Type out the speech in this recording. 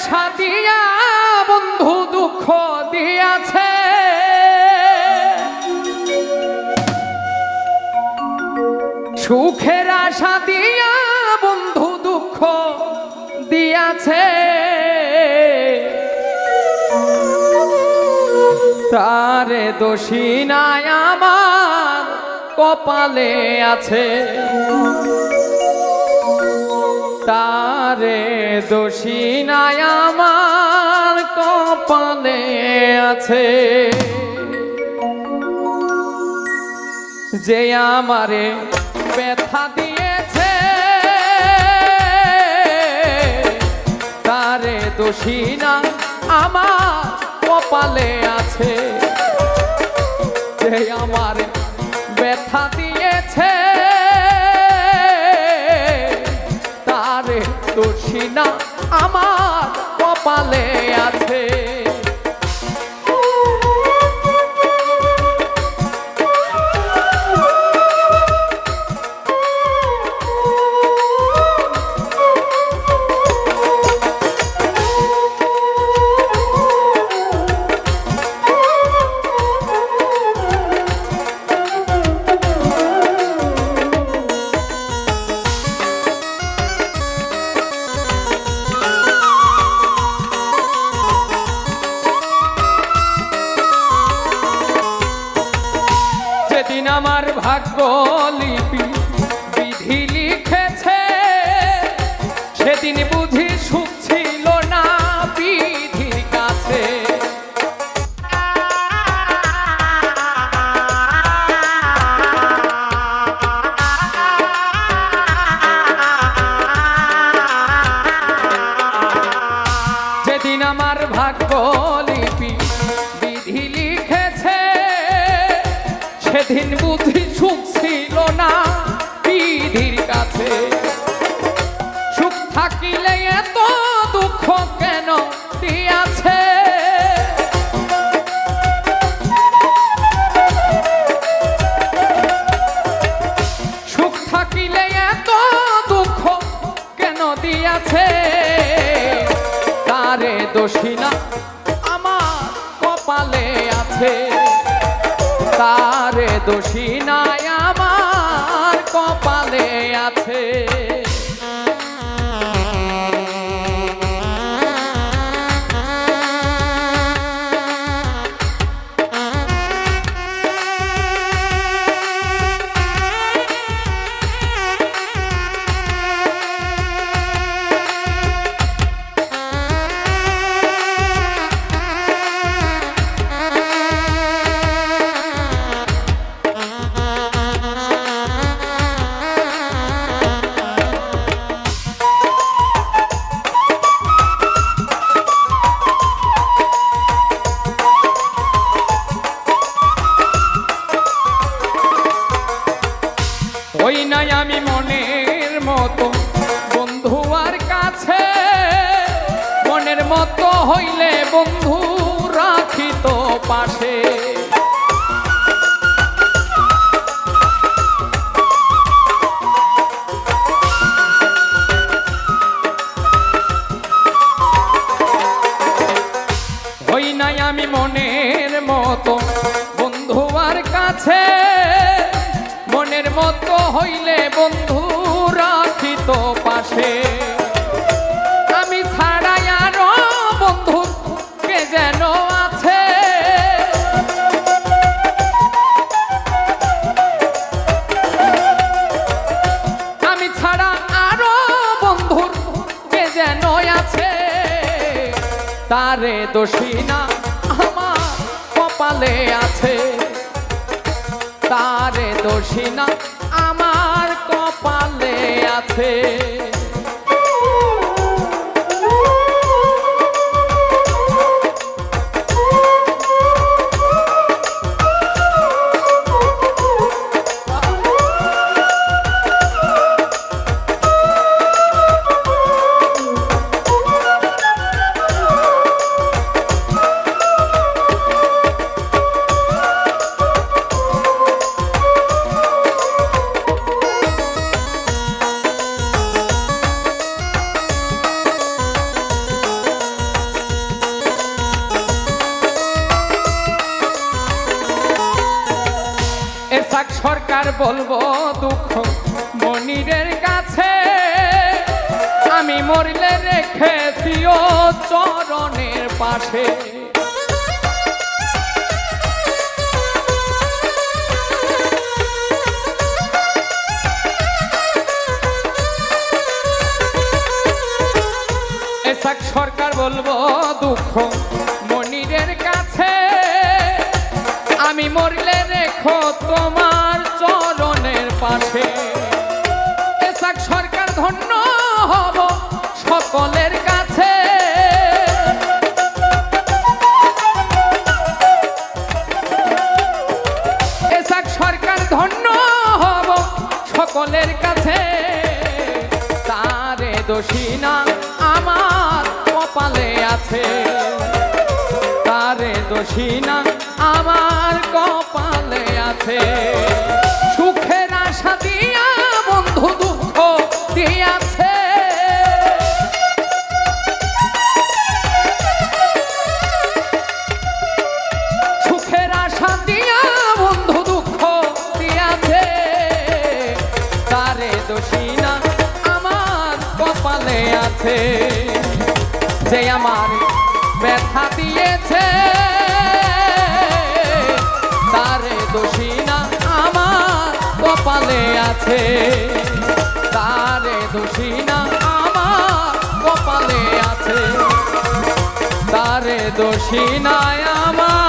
আশা দিয়া বন্ধু দুঃখ দিয়াছে, সুখের আশা দিয়া বন্ধু দুঃখ দিয়াছে, তারে দোষী নাই আমার কপালে আছে, তারে দোষী নাই আমার কপালে আছে। যে আমারে ব্যথা দিয়েছে তারে দোষী না আমার কপালে আছে, যে আমারে ব্যথা দিয়েছে তারে দোষী না আমার কপালে আছে। সেদিন আমার ভাগ্য লিপি বিধি লিখেছে, সেদিন বুঝি সুখ ছিল না বিধির কাছে। যেদিন আমার ভাগ্য লিপি বিধি লিখেছে, সেদিন বুদ্ধি সুখ ছিল না বিধির কাছে। সুখ থাকিলে এত দুঃখ কেন দিয়াছে, সুখ থাকিলে এত দুঃখ কেন দিয়াছে, তারে দোষী না আমার কপালে আছে, তারে দোষী নাই আমার কপালে আছে। ওই নাই আমি মনের মতো বন্ধু আর কাছে, মনের মতো হইলে বন্ধু রাখিত পাশে। ওই নাই আমি মনের মতো বন্ধু আর কাছে, মনের মতো হইলে বন্ধু রাখিত পাশে। আমি ছাড়াই আরো বন্ধু কে যেন আছে, আমি ছাড়া আরো বন্ধু কে যেন আছে, তারে দোষী না আমার কপালে আছে, তারে দোষী না আমার কপালে আছে। সরকার বলবো দুঃখ মনিরের কাছে, আমি মরলে রেখে দিও চরণের পাশে। এসাক সরকার বলবো দুঃখ মনিরের কাছে, আমি মরলে রেখো তোমার চরণের পাশে। এসাক সরকার ধন্য হব সকলের কাছে, এসাক সরকার ধন্য হব সকলের কাছে। তারে দোষী না আমার কপালে আছে, তারে দোষী না আমার কপালে আছে। সুখের আশা দিয়া বন্ধু দুঃখ দিয়াছে, সুখের আশা দিয়া বন্ধু দুঃখ দিয়াছে। তারে দোষী না আমার কপালে আছে, যে আমার ব্যথা দিয়েছে। তারে দোষী না আমার কপালে আছে, তারে দোষী না আমার কপালে আছে, তারে দোষী না আমার